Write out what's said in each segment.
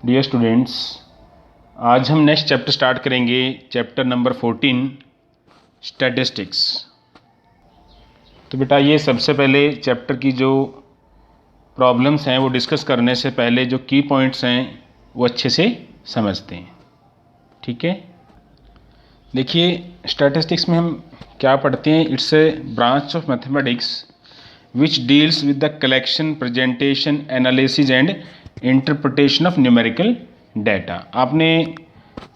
Dear students, आज हम next chapter start करेंगे, चैप्टर नंबर 14 स्टैटिस्टिक्स। तो बेटा ये सबसे पहले चैप्टर की जो प्रॉब्लम्स हैं वो डिस्कस करने से पहले जो की पॉइंट्स हैं वो अच्छे से समझते हैं। ठीक है, देखिए स्टैटिस्टिक्स में हम क्या पढ़ते हैं। It's a branch of mathematics which deals with the collection, presentation, analysis and interpretation of numerical data. आपने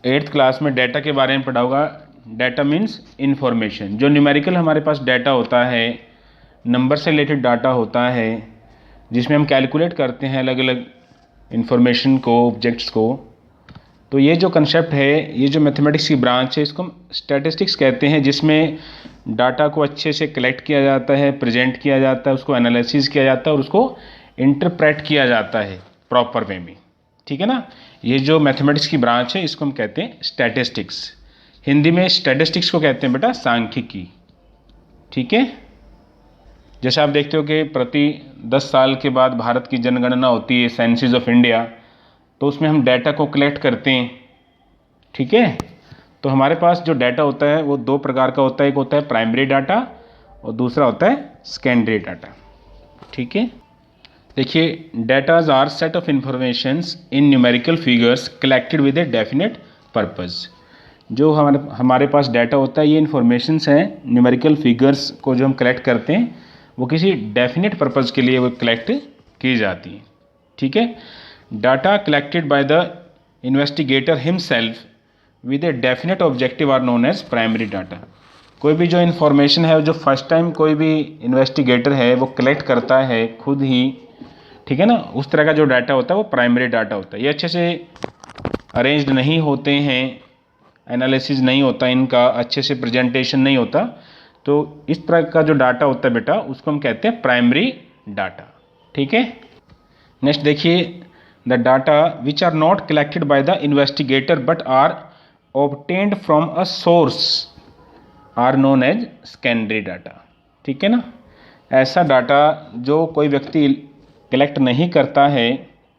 8th क्लास में डाटा के बारे में पढ़ा होगा। Data means information. जो न्यूमेरिकल हमारे पास डाटा होता है, नंबर से रिलेटेड डाटा होता है, जिसमें हम कैलकुलेट करते हैं अलग अलग इंफॉर्मेशन को, ऑब्जेक्ट्स को। तो ये जो कंसेप्ट है, ये जो मैथमेटिक्स की ब्रांच है, इसको हम स्टैटिस्टिक्स कहते हैं, जिसमें डाटा को अच्छे से कलेक्ट किया जाता है, प्रेजेंट किया जाता है, उसको एनालिसिस किया जाता है और उसको इंटरप्रेट किया जाता है प्रॉपर वे में। ठीक है ना, ये जो मैथमेटिक्स की ब्रांच है इसको हम कहते हैं स्टैटिस्टिक्स। हिंदी में स्टैटिस्टिक्स को कहते हैं बेटा सांख्यिकी। ठीक है, जैसे आप देखते हो कि प्रति 10 साल के बाद भारत की जनगणना होती है, सेंसस ऑफ इंडिया, तो उसमें हम डाटा को कलेक्ट करते हैं। ठीक है, तो हमारे पास जो डाटा होता है वो दो प्रकार का होता है। एक होता है प्राइमरी डाटा और दूसरा होता है सेकेंडरी डाटा। ठीक है, देखिए datas are set of informations in numerical figures collected with a definite purpose. जो हमारे पास डाटा होता है, ये इंफॉर्मेशंस हैं न्यूमेरिकल फिगर्स को जो हम कलेक्ट करते हैं, वो किसी डेफिनेट पर्पस के लिए वो कलेक्ट की जाती हैं। ठीक है, data collected by the investigator himself with a definite objective are known as primary data. कोई भी जो इन्फॉर्मेशन है, जो फर्स्ट टाइम कोई भी इन्वेस्टिगेटर है वो कलेक्ट करता है खुद ही, ठीक है ना, उस तरह का जो डाटा होता है वो प्राइमरी डाटा होता है। ये अच्छे से अरेंज्ड नहीं होते हैं, एनालिसिस नहीं होता इनका, अच्छे से प्रेजेंटेशन नहीं होता। तो इस तरह का जो डाटा होता है बेटा, उसको हम कहते हैं प्राइमरी डाटा। ठीक है, नेक्स्ट देखिए, the data which are not collected by the investigator but are obtained from a source are known as secondary data. ठीक है ना, ऐसा डाटा जो कोई व्यक्ति कलेक्ट नहीं करता है,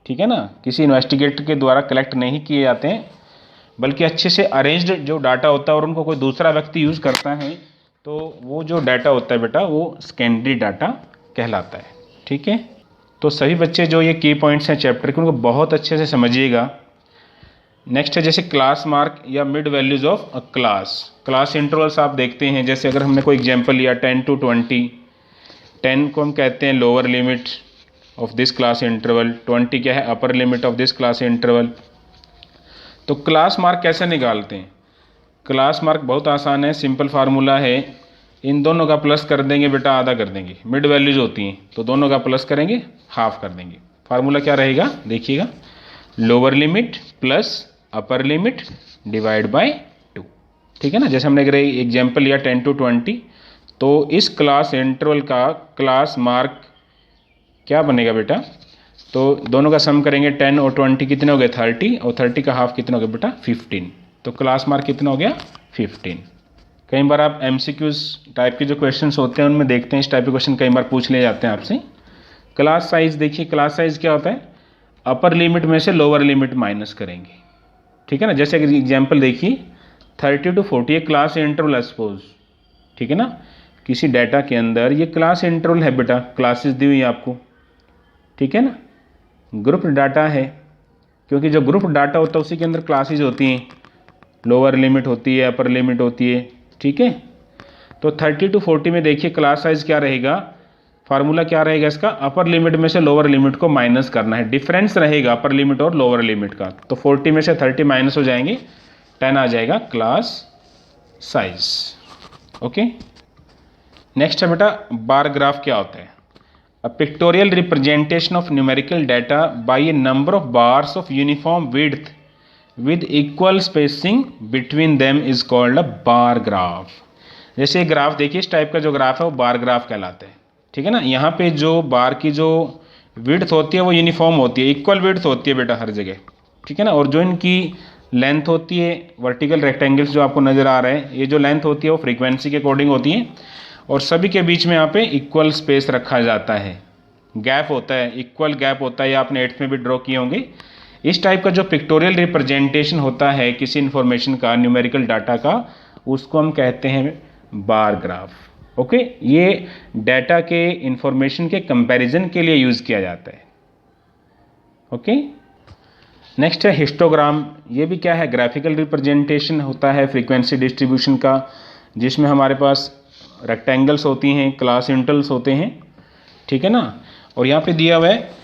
ठीक है ना, किसी इन्वेस्टिगेटर के द्वारा कलेक्ट नहीं किए जाते हैं, बल्कि अच्छे से अरेंज्ड जो डाटा होता है और उनको कोई दूसरा व्यक्ति यूज़ करता है, तो वो जो डाटा होता है बेटा वो सेकेंडरी डाटा कहलाता है। ठीक है, तो सभी बच्चे जो ये की पॉइंट्स हैं चैप्टर के, उनको बहुत अच्छे से समझिएगा। नेक्स्ट है जैसे क्लास मार्क या mid values of a class intervals आप देखते हैं। जैसे अगर हमने कोई एग्जांपल लिया 10 to 20, 10 को हम कहते हैं lower limit of this class interval, 20 क्या है, upper limit of this class interval. तो क्लास मार्क कैसे निकालते हैं? क्लास मार्क बहुत आसान है, सिंपल फार्मूला है। इन दोनों का प्लस कर देंगे बेटा, आधा कर देंगे। मिड वैल्यूज होती हैं तो दोनों का प्लस करेंगे, हाफ कर देंगे। फार्मूला क्या रहेगा देखिएगा, lower limit plus upper limit divide by 2। ठीक है ना, जैसे हमने अगर एग्जाम्पल लिया 10 to 20, तो इस क्लास इंटरवल का क्लास मार्क क्या बनेगा बेटा, तो दोनों का सम करेंगे, 10 और 20 कितने हो गए 30, और 30 का हाफ कितना हो गया बेटा 15। तो क्लास मार्क कितना हो गया 15। कई बार आप MCQs टाइप के जो क्वेश्चंस होते हैं उनमें देखते हैं, इस टाइप के क्वेश्चन कई बार पूछ लिए जाते हैं आपसे। क्लास साइज देखिए, क्लास साइज क्या होता है, अपर लिमिट में से लोअर लिमिट माइनस करेंगे। ठीक है ना, जैसे अगर एग्जाम्पल देखिए 30 to 40 क्लास इंटरवल सपोज, ठीक है ना, किसी डाटा के अंदर ये क्लास इंटरवल है बेटा, क्लासेस दी हुई है आपको। ठीक है ना, ग्रुप डाटा है, क्योंकि जो ग्रुप डाटा होता है उसी के अंदर क्लासेज होती हैं, लोअर लिमिट होती है, अपर लिमिट होती है। ठीक है, तो 30 to 40 में देखिए क्लास साइज क्या रहेगा, फार्मूला क्या रहेगा इसका, अपर लिमिट में से लोअर लिमिट को माइनस करना है, डिफरेंस रहेगा अपर लिमिट और लोअर लिमिट का। तो 40 में से 30 माइनस हो जाएंगे, 10 आ जाएगा क्लास साइज। ओके, नेक्स्ट है बेटा बार ग्राफ क्या होता है। A pictorial representation of numerical data by a number of bars of uniform width with equal spacing between them is called a bar graph। जैसे graph देखिए, इस type का जो ग्राफ है वो बार ग्राफ कहलाता है। ठीक है ना, यहाँ पे जो बार की जो विड्थ होती है वो यूनिफॉर्म होती है, इक्वल विड्थ होती है बेटा हर जगह। ठीक है ना, और जो इनकी लेंथ होती है, वर्टिकल रेक्टेंगल्स जो आपको नज़र आ रहे हैं, ये जो लेंथ होती है वो फ्रीक्वेंसी के अकॉर्डिंग होती है, और सभी के बीच में यहाँ पे इक्वल स्पेस रखा जाता है। गैप होता है, इक्वल गैप होता है, ये आपने 8th में भी ड्रॉ किए होंगे। इस टाइप का जो पिक्टोरियल रिप्रेजेंटेशन होता है किसी इन्फॉर्मेशन का, न्यूमेरिकल डाटा का, उसको हम कहते हैं बार ग्राफ। ओके, ये डाटा के इंफॉर्मेशन के कंपैरिजन के लिए यूज़ किया जाता है। ओके, नेक्स्ट है हिस्टोग्राम। ये भी क्या है, ग्राफिकल रिप्रेजेंटेशन होता है फ्रीक्वेंसी डिस्ट्रीब्यूशन का, जिसमें हमारे पास रेक्टेंगल्स होती हैं, क्लास इंटरवल्स होते हैं, ठीक है ना। और यहाँ पे दिया हुआ है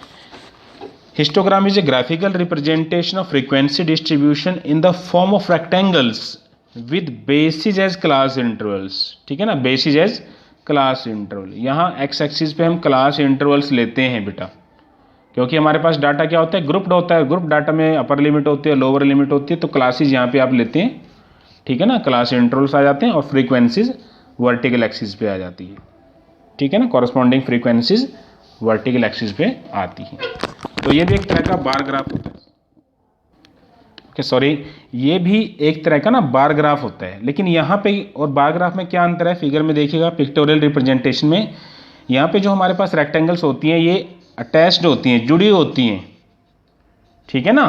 histogram is a graphical representation of frequency distribution in the form of rectangles with basis as class intervals, ठीक है ना, बेसिस एज क्लास इंटरवल। यहाँ एक्स एक्सिस पे हम क्लास इंटरवल्स लेते हैं बेटा, क्योंकि हमारे पास डाटा क्या होता है, ग्रुप्ड होता है। ग्रुप डाटा में अपर लिमिट होती है, लोअर लिमिट होती है, तो क्लासेज यहाँ पे आप लेते हैं, ठीक है ना, क्लास इंटरवल्स आ जाते हैं और फ्रीक्वेंसीज वर्टिकल एक्सिस पे आ जाती है, ठीक है ना, कॉरस्पॉन्डिंग फ्रीक्वेंसीज वर्टिकल एक्सिस पे आती हैं। तो ये भी एक तरह का बार ग्राफ होता है, सॉरी, ये भी एक तरह का ना बार ग्राफ होता है। लेकिन यहाँ पे और बार ग्राफ में क्या अंतर है, फिगर में देखिएगा, पिक्टोरियल रिप्रेजेंटेशन में यहाँ पे जो हमारे पास रेक्टेंगल्स होती हैं ये अटैच्ड होती हैं, जुड़ी होती हैं, ठीक है ना।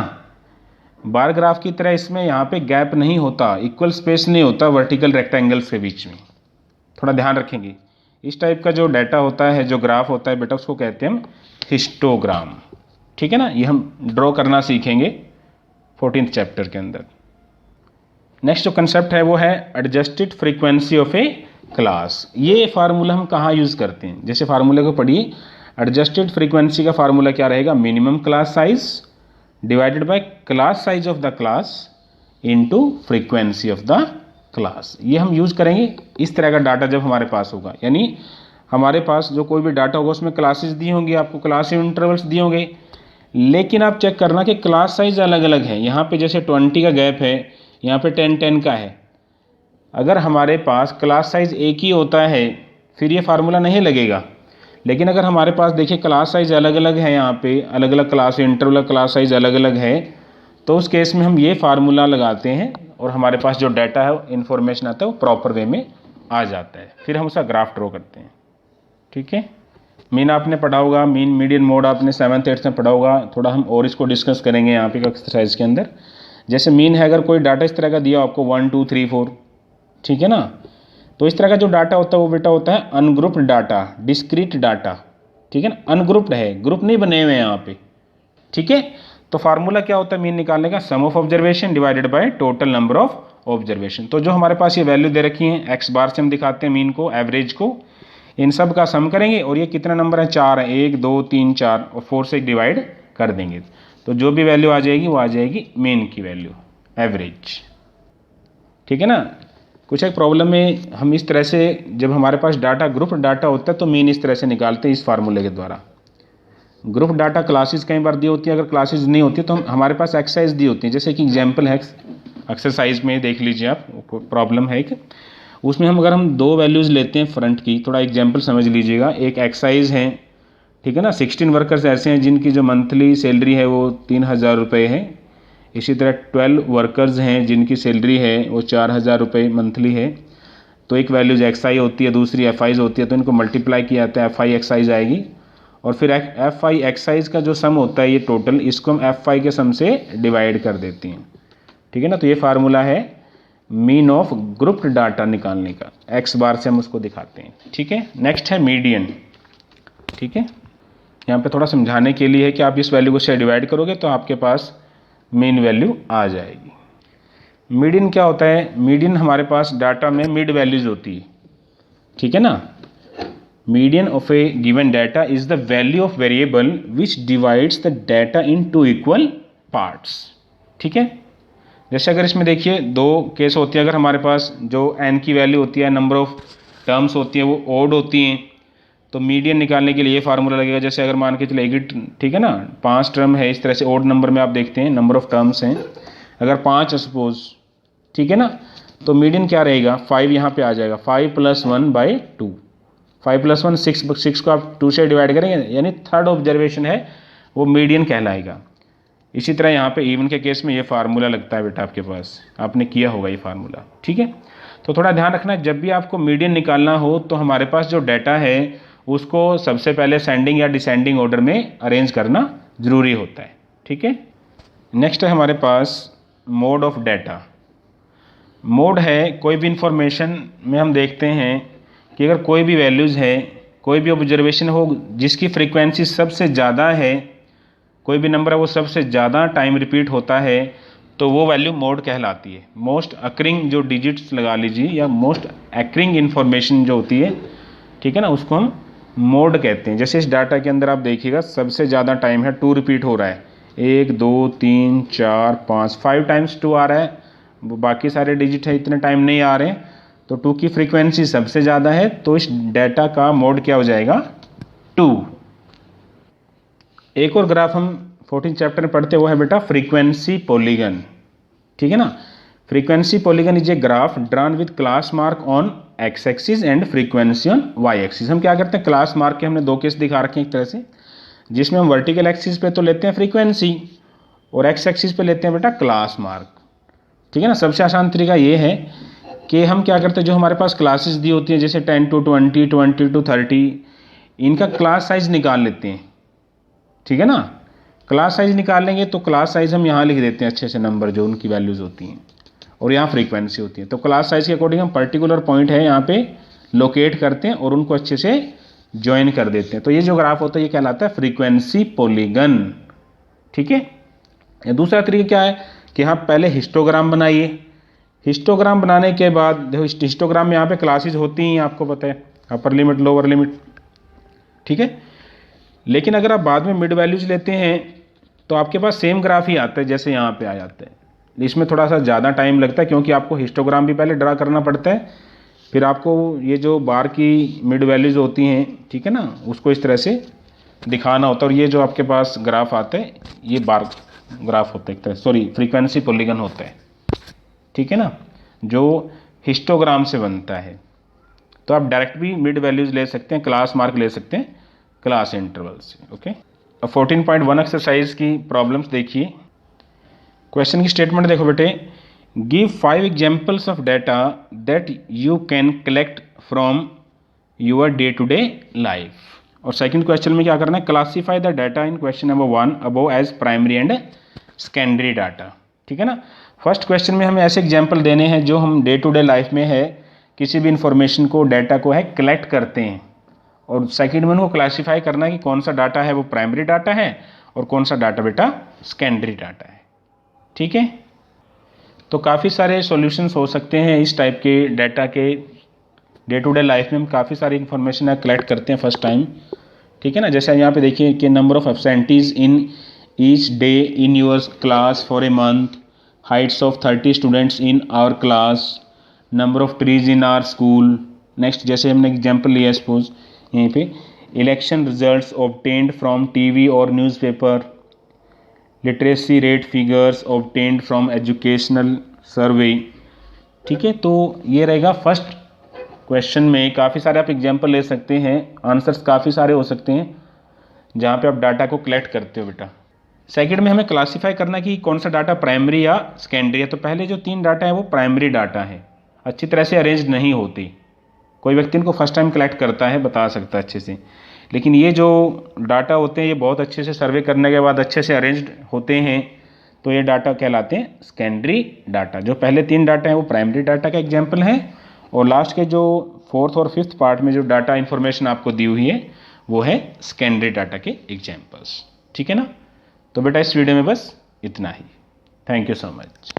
बार ग्राफ की तरह इसमें यहाँ पे गैप नहीं होता, इक्वल स्पेस नहीं होता वर्टिकल रेक्टेंगल्स के बीच में, थोड़ा ध्यान रखेंगे। इस टाइप का जो डाटा होता है, जो ग्राफ होता है बेटा, उसको कहते हैं हम हिस्टोग्राम, ठीक है ना। ये हम ड्रॉ करना सीखेंगे 14th चैप्टर के अंदर। नेक्स्ट जो कंसेप्ट है वो है adjusted frequency of A class. ये फार्मूला हम कहाँ यूज़ करते हैं, जैसे फार्मूले को पढ़िए, एडजस्टेड फ्रीक्वेंसी का फार्मूला क्या रहेगा, minimum class size divided by class size of the class into frequency of the class. ये हम यूज़ करेंगे इस तरह का डाटा जब हमारे पास होगा, यानी हमारे पास जो कोई भी डाटा होगा उसमें क्लासेस दी होंगी, आपको क्लास इंटरवल्स दिए होंगे, लेकिन आप चेक करना कि क्लास साइज अलग अलग है। यहाँ पे जैसे 20 का गैप है, यहाँ पे 10 का है। अगर हमारे पास क्लास साइज एक ही होता है फिर ये फार्मूला नहीं लगेगा, लेकिन अगर हमारे पास देखिए क्लास साइज अलग अलग है, यहाँ पे अलग अलग क्लास इंटरवल क्लास साइज अलग अलग है, तो उस केस में हम ये फार्मूला लगाते हैं और हमारे पास जो डाटा है, इन्फॉर्मेशन आता है, वो प्रॉपर वे में आ जाता है। फिर हम उसका ग्राफ ड्रॉ करते हैं, ठीक है। मीन आपने पढ़ा होगा, मीन मीडियन मोड आपने 7th 8th में पढ़ा होगा, थोड़ा हम और इसको डिस्कस करेंगे यहाँ पे एक्सरसाइज के अंदर। जैसे मीन है, अगर कोई डाटा इस तरह का दिया आपको 1 2 3 4, ठीक है ना, तो इस तरह का जो डाटा होता है वो बेटा होता है अनग्रुप्ड डाटा, डिस्क्रीट डाटा, ठीक है ना, अनग्रुप्ड है, ग्रुप नहीं बने हुए हैं यहाँ पे, ठीक है। तो फार्मूला क्या होता है मीन निकालने का, sum of observation divided by total number of observation. तो जो हमारे पास ये वैल्यू दे रखी है, एक्स बार से हम दिखाते हैं मीन को, एवरेज को, इन सब का सम करेंगे और ये कितना नंबर है, 4 है, 1 2 3 4 और 4 से डिवाइड कर देंगे, तो जो भी वैल्यू आ जाएगी वो आ जाएगी मीन की वैल्यू, एवरेज, ठीक है ना। कुछ एक प्रॉब्लम में हम इस तरह से, जब हमारे पास डाटा ग्रुप डाटा होता है तो मीन इस तरह से निकालते हैं इस फार्मूले के द्वारा। ग्रुप डाटा क्लासेस कई बार दी होती है, अगर क्लासेस नहीं होती तो हमारे पास एक्सरसाइज दी होती है। जैसे कि एग्जाम्पल है, एक्सरसाइज में देख लीजिए आप, प्रॉब्लम है कि उसमें अगर हम 2 वैल्यूज़ लेते हैं फ्रंट की, थोड़ा एग्जाम्पल समझ लीजिएगा। एक एक्सरसाइज है, ठीक है ना, 16 वर्कर्स ऐसे हैं जिनकी जो मंथली सैलरी है वो 3000 रुपये है। इसी तरह 12 वर्कर्स हैं जिनकी सैलरी है वो 4000 रुपये मंथली है। तो एक वैल्यूज एक्स आई होती है, दूसरी एफ आईज होती है, तो इनको मल्टीप्लाई किया जाता है, एफ आई एक्स आईज आएगी। और फिर एफ आई एक्स आईज का जो सम होता है ये टोटल, इसको हम एफ आई के सम से डिवाइड कर देते हैं, ठीक है ना। तो ये फार्मूला है मीन ऑफ ग्रुप्ड डाटा निकालने का, एक्स बार से हम उसको दिखाते हैं, ठीक है। नेक्स्ट है मीडियन, ठीक है। यहाँ पे थोड़ा समझाने के लिए है कि आप इस वैल्यू को से डिवाइड करोगे तो आपके पास मीन वैल्यू आ जाएगी। मीडियन क्या होता है, मीडियन हमारे पास डाटा में मिड वैल्यूज होती है, ठीक है ना। Median of A given data is the value of variable which divides the data in 2 equal parts, ठीक है। जैसे अगर इसमें देखिए 2 केस होती है, अगर हमारे पास जो एन की वैल्यू होती है, नंबर ऑफ टर्म्स होती है वो ओड होती हैं, तो मीडियन निकालने के लिए ये फार्मूला लगेगा। जैसे अगर मान के चले कि, ठीक है ना, 5 टर्म है, इस तरह से ओड नंबर में आप देखते हैं नंबर ऑफ टर्म्स हैं, अगर 5 है सपोज, ठीक है ना, तो मीडियन क्या रहेगा, 5 यहाँ पे आ जाएगा, 5 + 1/2, 5 + 1 6 को आप 2 से डिवाइड करेंगे, यानी थर्ड ऑब्जर्वेशन है वो मीडियन कहलाएगा। इसी तरह यहाँ पे इवन के केस में ये फार्मूला लगता है बेटा, आपके पास आपने किया होगा ये फार्मूला, ठीक है। तो थोड़ा ध्यान रखना, जब भी आपको मीडियन निकालना हो तो हमारे पास जो डाटा है उसको सबसे पहले सेंडिंग या डिसेंडिंग ऑर्डर में अरेंज करना जरूरी होता है, ठीक है। नेक्स्ट है हमारे पास मोड ऑफ डाटा। मोड है कोई भी इंफॉर्मेशन में हम देखते हैं कि अगर कोई भी वैल्यूज़ है, कोई भी ऑब्जर्वेशन हो जिसकी फ्रीक्वेंसी सबसे ज़्यादा है, कोई भी नंबर है वो सबसे ज़्यादा टाइम रिपीट होता है, तो वो वैल्यू मोड कहलाती है। मोस्ट अकरिंग जो डिजिट्स लगा लीजिए या मोस्ट अकरिंग इन्फॉर्मेशन जो होती है, ठीक है ना, उसको हम मोड कहते हैं। जैसे इस डाटा के अंदर आप देखिएगा सबसे ज़्यादा टाइम है 2 रिपीट हो रहा है, 1 2 3 4 5 5 टाइम्स 2 आ रहा है, वो बाकी सारे डिजिट है इतने टाइम नहीं आ रहे हैं, तो 2 की फ्रीक्वेंसी सबसे ज़्यादा है, तो इस डाटा का मोड क्या हो जाएगा 2। एक और ग्राफ हम 14 चैप्टर में पढ़ते, वो है बेटा फ्रीक्वेंसी पॉलीगन, ठीक है ना। Frequency polygon is a graph drawn with class mark on X axis and frequency on Y axis. हम क्या करते हैं, क्लास मार्क के हमने 2 केस दिखा रखे हैं एक तरह से, जिसमें हम वर्टिकल एक्सिस पे तो लेते हैं फ्रीक्वेंसी और एक्स एक्सिस पे लेते हैं बेटा क्लास मार्क, ठीक है ना। सबसे आसान तरीका ये है कि हम क्या करते हैं, जो हमारे पास क्लासेस दी होती हैं जैसे 10 to 20 20 to 30, इनका क्लास साइज निकाल लेते हैं, ठीक है ना। क्लास साइज निकाल लेंगे तो क्लास साइज हम यहाँ लिख देते हैं अच्छे से नंबर जो उनकी वैल्यूज़ होती हैं, और यहाँ फ्रीक्वेंसी होती है, तो क्लास साइज के अकॉर्डिंग हम पर्टिकुलर पॉइंट है यहाँ पे लोकेट करते हैं और उनको अच्छे से ज्वाइन कर देते हैं। तो ये जो ग्राफ होता है ये कहलाता है फ्रीक्वेंसी पॉलीगन, ठीक है। दूसरा तरीका क्या है कि हाँ पहले हिस्टोग्राम बनाइए, हिस्टोग्राम बनाने के बाद देखो हिस्टोग्राम में यहाँ पे क्लासेज होती हैं, आपको पता है, अपर लिमिट लोअर लिमिट, ठीक है। लेकिन अगर आप बाद में मिड वैल्यूज लेते हैं तो आपके पास सेम ग्राफ ही आता है जैसे यहाँ पे आ जाता है। इसमें थोड़ा सा ज़्यादा टाइम लगता है क्योंकि आपको हिस्टोग्राम भी पहले ड्रा करना पड़ता है, फिर आपको ये जो बार की मिड वैल्यूज होती हैं, ठीक है ना, उसको इस तरह से दिखाना होता है। और ये जो आपके पास ग्राफ आता है ये बार ग्राफ होता है एक तरह, सॉरी फ्रीक्वेंसी पॉलीगन होता है, ठीक है ना, जो हिस्टोग्राम से बनता है। तो आप डायरेक्ट भी मिड वैल्यूज ले सकते हैं, क्लास मार्क ले सकते हैं क्लास इंटरवल से, ओके। अब 14.1 एक्सरसाइज की प्रॉब्लम्स देखिए। क्वेश्चन की स्टेटमेंट देखो बेटे, give 5 examples of data that you can collect from your day to day life. और सेकंड क्वेश्चन में क्या करना है, classify the data in question number 1 above as primary and secondary data, ठीक है ना। फर्स्ट क्वेश्चन में हमें ऐसे एग्जाम्पल देने हैं जो हम डे टू डे लाइफ में है किसी भी इंफॉर्मेशन को, डाटा को है कलेक्ट करते हैं, और सेकंड में उनको क्लासीफाई करना है कि कौन सा डाटा है वो प्राइमरी डाटा है और कौन सा डाटा बेटा सेकेंडरी डाटा है, ठीक है। तो काफ़ी सारे सॉल्यूशंस हो सकते हैं इस टाइप के डाटा के, डे टू डे लाइफ में हम काफ़ी सारी इंफॉर्मेशन कलेक्ट करते हैं फर्स्ट टाइम, ठीक है ना। जैसे यहाँ पे देखिए कि number of absentees in each day in your class for a month, heights of 30 students in our class, number of trees in our school. Next जैसे हमने एग्जाम्पल लिया सपोज यहीं पे, election results obtained from TV और newspaper, literacy rate figures obtained from educational survey, ठीक है। तो ये रहेगा फर्स्ट क्वेश्चन में। काफ़ी सारे आप एग्जाम्पल ले सकते हैं, आंसर्स काफ़ी सारे हो सकते हैं जहाँ पे आप डाटा को कलेक्ट करते हो बेटा। सेकंड में हमें क्लासीफाई करना कि कौन सा डाटा प्राइमरी या सेकेंडरी है। तो पहले जो 3 डाटा है वो प्राइमरी डाटा है, अच्छी तरह से अरेंज नहीं होती, कोई व्यक्ति इनको फर्स्ट टाइम कलेक्ट करता है बता सकता है अच्छे से, लेकिन ये जो डाटा होते हैं ये बहुत अच्छे से सर्वे करने के बाद अच्छे से अरेंज्ड होते हैं, तो ये डाटा कहलाते हैं सेकेंडरी डाटा। जो पहले 3 डाटा हैं वो प्राइमरी डाटा का एग्जाम्पल है, और लास्ट के जो 4th और 5th पार्ट में जो डाटा इन्फॉर्मेशन आपको दी हुई है वो है सेकेंडरी डाटा के एग्जाम्पल्स, ठीक है ना। तो बेटा इस वीडियो में बस इतना ही। Thank you so much.